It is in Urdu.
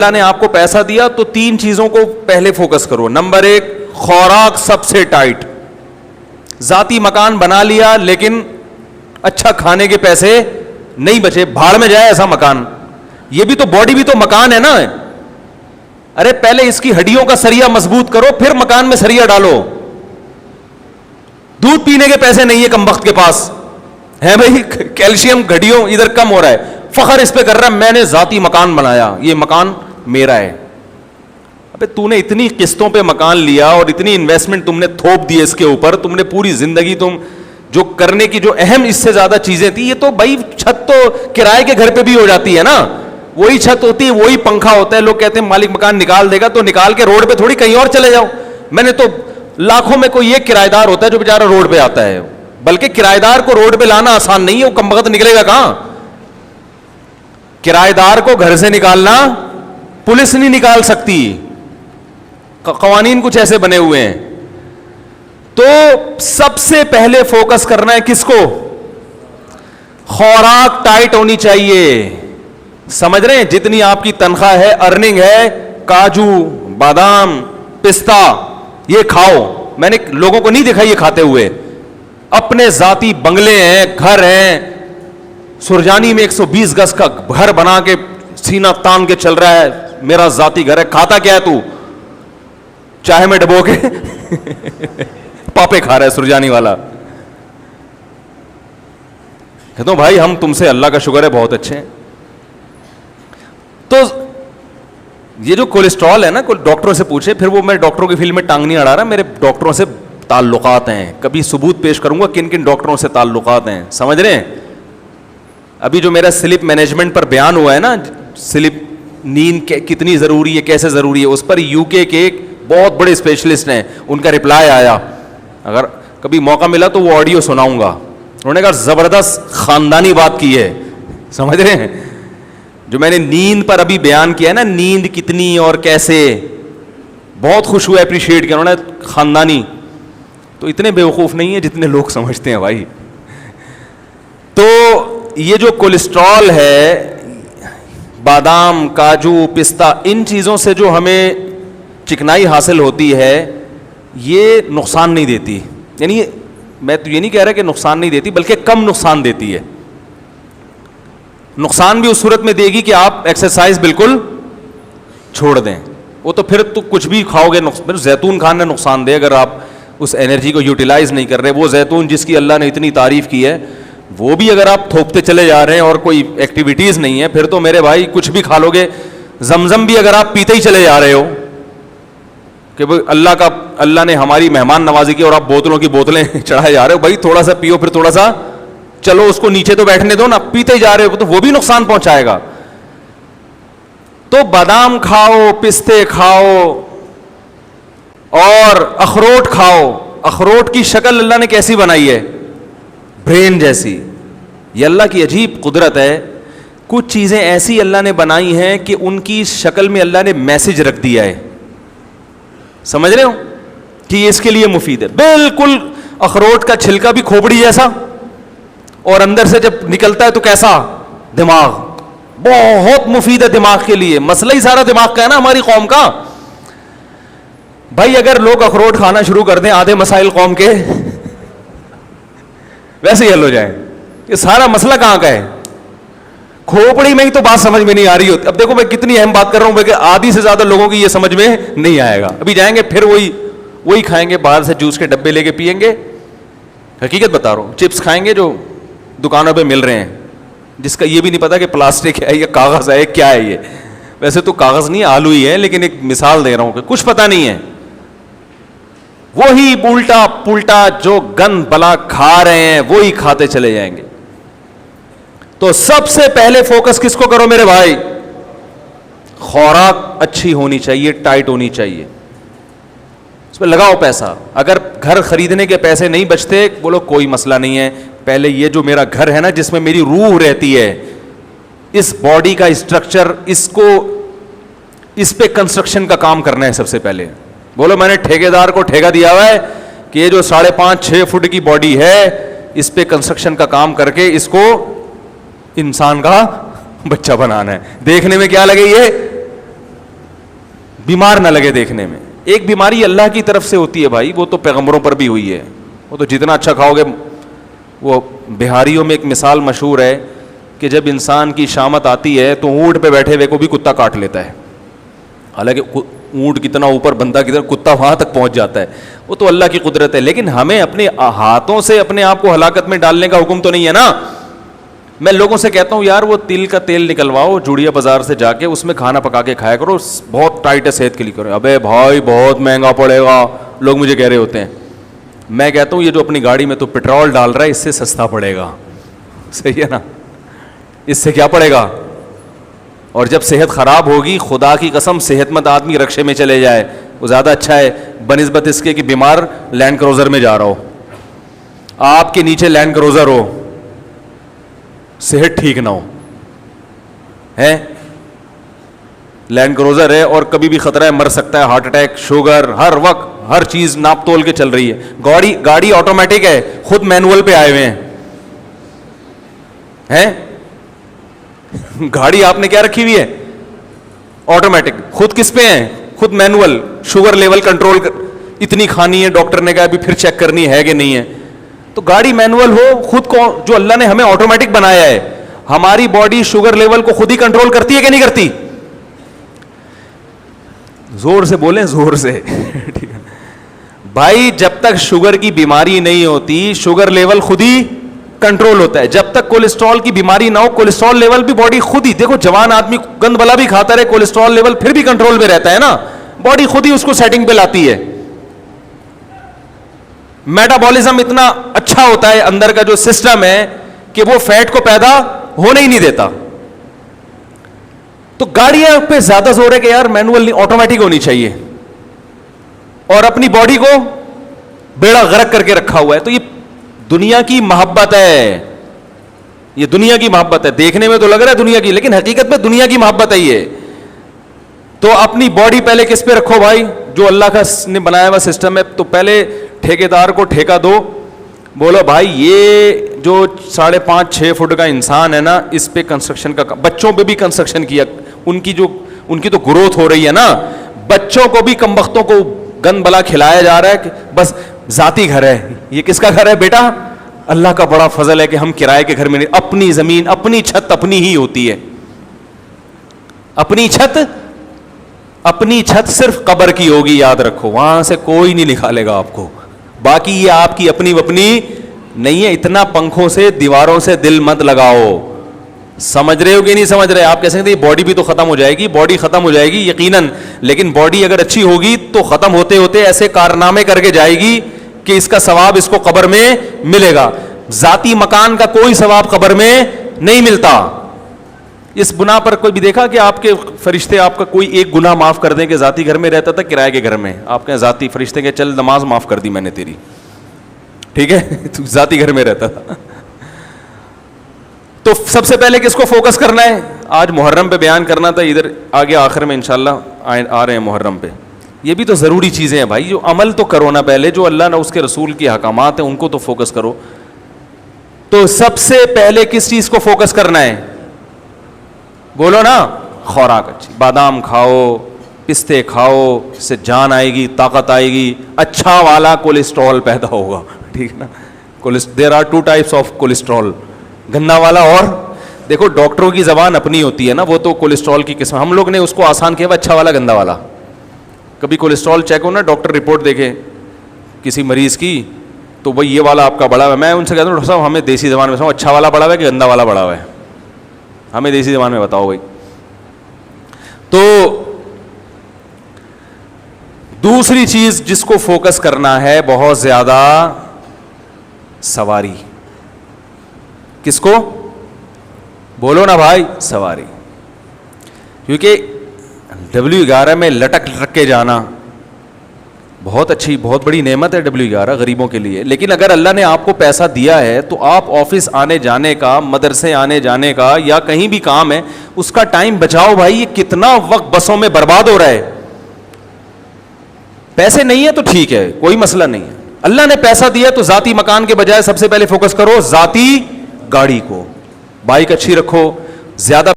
اللہ نے آپ کو پیسہ دیا تو 3 چیزوں کو پہلے فوکس کرو. نمبر 1 خوراک سب سے ٹائٹ. ذاتی مکان بنا لیا لیکن اچھا کھانے کے پیسے نہیں بچے, بھاڑ میں جائے ایسا مکان. یہ بھی تو باڈی بھی تو مکان ہے نا. ارے پہلے اس کی ہڈیوں کا سریا مضبوط کرو پھر مکان میں سریا ڈالو. دودھ پینے کے پیسے نہیں ہے کمبخت کے پاس ہے بھائی, کیلشیم گھڑیوں ادھر کم ہو رہا ہے, فخر اس پہ کر رہا ہے میں نے ذاتی مکان بنایا, یہ مکان میرا ہے. ابے تو نے اتنی قسطوں پہ مکان لیا اور اتنی انویسٹمنٹ تم نے تھوپ دی اس کے اوپر, تم نے پوری زندگی تم جو کرنے کی جو اہم اس سے زیادہ چیزیں تھی, یہ تو بھائی چھت تو کرائے کے گھر پہ بھی ہو جاتی ہے نا, وہی چھت ہوتی ہے وہی پنکھا ہوتا ہے. لوگ کہتے ہیں مالک مکان نکال دے گا تو نکال کے روڈ پہ تھوڑی کہیں اور چلے جاؤ. میں نے تو لاکھوں میں کوئی ایک کرایہ دار ہوتا ہے جو بیچارہ روڈ پہ آتا ہے, بلکہ کرایہ دار کو روڈ پہ لانا آسان نہیں ہے, وہ کم وقت نکلے گا کہاں. کرایہ دار کو گھر سے نکالنا پولیس نہیں نکال سکتی, قوانین کچھ ایسے بنے ہوئے ہیں. تو سب سے پہلے فوکس کرنا ہے کس کو, خوراک ٹائٹ ہونی چاہیے. سمجھ رہے ہیں, جتنی آپ کی تنخواہ ہے ارننگ ہے, کاجو بادام پستہ یہ کھاؤ. میں نے لوگوں کو نہیں دیکھا یہ کھاتے ہوئے, اپنے ذاتی بنگلے ہیں, گھر ہیں. سرجانی میں 120 گز کا گھر بنا کے سینہ تان کے چل رہا ہے, میرا ذاتی گھر ہے. کھاتا کیا ہے تو, چائے میں ڈبو کے پاپے کھا رہا ہے سرجانی والا. کہتا ہوں بھائی ہم تم سے اللہ کا شکر ہے بہت اچھے ہیں. تو یہ جو کولیسٹرول ہے نا, ڈاکٹروں سے پوچھے, پھر وہ میں ڈاکٹروں کی فیلڈ میں ٹانگ نہیں اڑا رہا, میرے ڈاکٹروں سے تعلقات ہیں, کبھی ثبوت پیش کروں گا کن کن ڈاکٹروں سے تعلقات ہیں. سمجھ رہے ہیں, ابھی جو میرا سلیپ مینجمنٹ پر بیان ہوا ہے نا, سلیپ نیند کتنی ضروری ہے کیسے ضروری ہے, اس پر یو کے ایک بہت بڑے اسپیشلسٹ ہیں, ان کا رپلائی آیا, اگر کبھی موقع ملا تو وہ آڈیو سناؤں گا. انہوں نے کہا زبردست خاندانی بات کی ہے. سمجھ رہے ہیں, جو میں نے نیند پر ابھی بیان کیا ہے نا, نیند کتنی اور کیسے, بہت خوش ہوئے, اپریشیٹ کیا انہوں نے, خاندانی. تو اتنے بیوقوف نہیں ہیں جتنے لوگ سمجھتے ہیں بھائی. تو یہ جو کولیسٹرول ہے, بادام کاجو پستہ, ان چیزوں سے جو ہمیں چکنائی حاصل ہوتی ہے یہ نقصان نہیں دیتی. یعنی میں تو یہ نہیں کہہ رہا کہ نقصان نہیں دیتی, بلکہ کم نقصان دیتی ہے. نقصان بھی اس صورت میں دے گی کہ آپ ایکسرسائز بالکل چھوڑ دیں, وہ تو پھر تو کچھ بھی کھاؤ گے. زیتون کھانا نقصان دے اگر آپ اس انرجی کو یوٹیلائز نہیں کر رہے. وہ زیتون جس کی اللہ نے اتنی تعریف کی ہے, وہ بھی اگر آپ تھوپتے چلے جا رہے ہیں اور کوئی ایکٹیویٹیز نہیں ہے, پھر تو میرے بھائی کچھ بھی کھا لو گے. زمزم بھی اگر آپ پیتے ہی چلے جا رہے ہو کہ اللہ نے ہماری مہمان نوازی کی اور آپ بوتلوں کی بوتلیں چڑھائے جا رہے ہو, بھائی تھوڑا سا پیو پھر تھوڑا سا چلو اس کو نیچے تو بیٹھنے دو نا, پیتے ہی جا رہے ہو تو وہ بھی نقصان پہنچائے گا. تو بادام کھاؤ, پستے کھاؤ اور اخروٹ کھاؤ. اخروٹ کی شکل اللہ نے کیسی بنائی ہے, برین جیسی. یہ اللہ کی عجیب قدرت ہے. کچھ چیزیں ایسی اللہ نے بنائی ہیں کہ ان کی شکل میں اللہ نے میسج رکھ دیا ہے. سمجھ رہے ہو کہ یہ اس کے لیے مفید ہے. بالکل اخروٹ کا چھلکا بھی کھوپڑی جیسا, اور اندر سے جب نکلتا ہے تو کیسا, دماغ. بہت مفید ہے دماغ کے لیے. مسئلہ ہی سارا دماغ کا ہے نا ہماری قوم کا. بھائی اگر لوگ اخروٹ کھانا شروع کر دیں, آدھے مسائل قوم کے ویسے ہی حل ہو جائیں. یہ سارا مسئلہ کہاں کا ہے, کھوپڑی میں ہی تو بات سمجھ میں نہیں آ رہی ہوتی. اب دیکھو میں کتنی اہم بات کر رہا ہوں کہ آدھی سے زیادہ لوگوں کی یہ سمجھ میں نہیں آئے گا. ابھی جائیں گے پھر وہی کھائیں گے, باہر سے جوس کے ڈبے لے کے پیئیں گے. حقیقت بتا رہا ہوں, چپس کھائیں گے جو دکانوں پہ مل رہے ہیں, جس کا یہ بھی نہیں پتا کہ پلاسٹک ہے یا کاغذ ہے کیا ہے. یہ ویسے تو کاغذ نہیں آلو ہی ہے, لیکن ایک مثال دے رہا ہوں کہ کچھ پتا نہیں ہے. وہی الٹا پلٹا جو گند بلا کھا رہے ہیں وہی کھاتے چلے جائیں گے. تو سب سے پہلے فوکس کس کو کرو میرے بھائی, خوراک اچھی ہونی چاہیے, ٹائٹ ہونی چاہیے, اس پہ لگاؤ پیسہ. اگر گھر خریدنے کے پیسے نہیں بچتے, بولو کوئی مسئلہ نہیں ہے, پہلے یہ جو میرا گھر ہے نا جس میں میری روح رہتی ہے, اس باڈی کا اسٹرکچر, اس پہ کنسٹرکشن کا کام کرنا ہے سب سے پہلے. بولو میں نے ٹھیکیدار کو ٹھیکہ دیا ہوا ہے کہ یہ جو 5.5-6 فٹ کی باڈی ہے اس پہ کنسٹرکشن کا کام کر کے اس کو انسان کا بچہ بنانا ہے. دیکھنے میں کیا لگے, یہ بیمار نہ لگے دیکھنے میں. ایک بیماری اللہ کی طرف سے ہوتی ہے بھائی, وہ تو پیغمبروں پر بھی ہوئی ہے. وہ تو جتنا اچھا کھاؤ گے. وہ بہاریوں میں ایک مثال مشہور ہے کہ جب انسان کی شامت آتی ہے تو اونٹ پہ بیٹھے ہوئے کو بھی کتا کاٹ لیتا ہے. حالانکہ اونٹ کتنا اوپر, بندہ کتنا, کتا وہاں تک پہنچ جاتا ہے. وہ تو اللہ کی قدرت ہے, لیکن ہمیں اپنے ہاتھوں سے اپنے آپ کو ہلاکت میں ڈالنے کا حکم تو نہیں ہے نا. میں لوگوں سے کہتا ہوں یار وہ تل کا تیل نکلواؤ جوڑیا بازار سے جا کے, اس میں کھانا پکا کے کھایا کرو, بہت ٹائٹ ہے صحت کے لیے. کرو ابے بھائی بہت مہنگا پڑے گا, لوگ مجھے کہہ رہے ہوتے ہیں. میں کہتا ہوں یہ جو اپنی گاڑی میں تو پٹرول ڈال رہا ہے اس سے سستا پڑے گا. صحیح ہے نا, اس سے کیا پڑے گا. اور جب صحت خراب ہوگی, خدا کی قسم صحت مند آدمی رکشے میں چلے جائے وہ زیادہ اچھا ہے بنسبت اس کے کہ بیمار لینڈ کروزر میں جا رہا ہو. آپ کے نیچے لینڈ کروزر ہو, صحت ٹھیک نہ ہو, ہے لینڈ کروزر ہے اور کبھی بھی خطرہ ہے, مر سکتا ہے, ہارٹ اٹیک, شوگر, ہر وقت ہر چیز ناپ تول کے چل رہی ہے. گاڑی آٹومیٹک ہے, خود مینول پہ آئے ہوئے ہیں. گاڑی آپ نے کیا رکھی ہوئی ہے, آٹومیٹک. خود کس پہ ہیں, خود مینول. شوگر لیول کنٹرول اتنی کھانی ہے, ڈاکٹر نے کہا ابھی پھر چیک کرنی ہے کہ نہیں ہے. تو گاڑی مینول ہو, خود کو جو اللہ نے ہمیں آٹومیٹک بنایا ہے, ہماری باڈی شوگر لیول کو خود ہی کنٹرول کرتی ہے کہ نہیں کرتی. زور سے بولیں, زور سے. ٹھیک ہے بھائی, جب تک شوگر کی بیماری نہیں ہوتی شوگر لیول خود ہی کنٹرول ہوتا ہے. جب تک کولیسٹرول کی بیماری نہ ہو کولیسٹرول لیول بھی باڈی خود ہی, دیکھو جوان آدمی گند بلا بھی کھاتا رہے کولیسٹرول لیول پھر بھی کنٹرول میں رہتا ہے نا, باڈی خود ہی اس کو سیٹنگ پہ لاتی ہے. میٹابولزم اتنا اچھا ہوتا ہے اندر کا جو سسٹم ہے کہ وہ فیٹ کو پیدا ہونے ہی نہیں دیتا. تو گاڑیاں پہ زیادہ زور ہے کہ یار مینول نہیں, آٹومیٹک ہونی چاہیے, اور اپنی باڈی کو بیڑا غرق کر کے رکھا ہوا ہے. تو یہ دنیا کی محبت ہے, یہ دنیا کی محبت ہے. دیکھنے میں تو لگ رہا ہے دنیا کی, لیکن حقیقت میں دنیا کی محبت ہے یہ. تو اپنی باڈی پہلے کس پہ رکھو بھائی, جو اللہ کا نے بنایا ہوا سسٹم ہے. تو پہلے ٹھیکیدار کو ٹھیکہ دو, بولو بھائی یہ جو 5.5-6 فٹ کا انسان ہے نا, اس پہ کنسٹرکشن کا, بچوں پہ بھی کنسٹرکشن کیا, ان کی تو گروتھ ہو رہی ہے نا. بچوں کو بھی کمبختوں کو گند بلا کھلایا جا رہا ہے کہ بس ذاتی گھر ہے. یہ کس کا گھر ہے بیٹا, اللہ کا بڑا فضل ہے کہ ہم کرائے کے گھر میں نہیں, اپنی زمین اپنی چھت اپنی ہی ہوتی ہے. اپنی چھت صرف قبر کی ہوگی, یاد رکھو, وہاں سے کوئی نہیں نکالے گا آپ کو. باقی یہ آپ کی اپنی نہیں ہے. اتنا پنکھوں سے دیواروں سے دل مت لگاؤ. سمجھ رہے ہو کہ نہیں سمجھ رہے. آپ کہہ سکتے ہیں باڈی بھی تو ختم ہو جائے گی, باڈی ختم ہو جائے گی یقیناً, لیکن باڈی اگر اچھی ہوگی تو ختم ہوتے ہوتے ایسے کارنامے کر کے جائے گی کہ اس کا ثواب اس کو قبر میں ملے گا. ذاتی مکان کا کوئی ثواب قبر میں نہیں ملتا. اس بنا پر کوئی بھی دیکھا کہ آپ کے فرشتے آپ کا کوئی ایک گناہ معاف کر دیں کہ ذاتی گھر میں رہتا تھا کرائے کے گھر میں, آپ کے ذاتی فرشتے کہ چل نماز معاف کر دی میں نے تیری, ٹھیک ہے, تو ذاتی گھر میں رہتا تھا. تو سب سے پہلے کس کو فوکس کرنا ہے, آج محرم پہ بیان کرنا تھا, ادھر آگے آخر میں انشاءاللہ آ رہے ہیں محرم پہ. یہ بھی تو ضروری چیزیں ہیں بھائی, جو عمل تو کرو نا پہلے, جو اللہ نے اس کے رسول کے احکامات ہیں ان کو تو فوکس کرو. تو سب سے پہلے کس چیز کو فوکس کرنا ہے, بولو نا, خوراک اچھی, بادام کھاؤ, پستے کھاؤ, اس سے جان آئے گی, طاقت آئے گی, اچھا والا کولیسٹرول پیدا ہوگا. ٹھیک ہے نا, there are 2 types of cholesterol, گندا والا اور, دیکھو ڈاکٹروں کی زبان اپنی ہوتی ہے نا, وہ تو کولیسٹرول کی قسم, ہم لوگ نے اس کو آسان کیا, اچھا والا گندا والا. کبھی کولیسٹرول چیک ہو نا, ڈاکٹر رپورٹ دیکھے کسی مریض کی, تو بھائی یہ والا آپ کا بڑا ہوا ہے. میں ان سے کہتا ہوں ڈاکٹر صاحب ہمیں دیسی زبان میں سمجھو, اچھا والا بڑا ہوا ہے کہ گندا والا بڑا ہوا ہے, ہمیں دیسی زبان میں بتاؤ بھائی. تو دوسری چیز جس کو فوکس کرنا ہے بہت زیادہ, سواری. کس کو, بولو نا بھائی, سواری. کیونکہ W11 میں لٹک کے جانا بہت اچھی بہت بڑی نعمت ہے W11 غریبوں کے لیے. لیکن اگر اللہ نے آپ کو پیسہ دیا ہے تو آپ آفس آنے جانے کا, مدرسے آنے جانے کا, یا کہیں بھی کام ہے اس کا ٹائم بچاؤ بھائی. یہ کتنا وقت بسوں میں برباد ہو رہا ہے. پیسے نہیں ہے تو ٹھیک ہے, کوئی مسئلہ نہیں ہے, اللہ نے پیسہ دیا تو ذاتی مکان کے بجائے سب سے پہلے فوکس کرو ذاتی گاڑی کو. بائک اچھی رکھو, زیادہ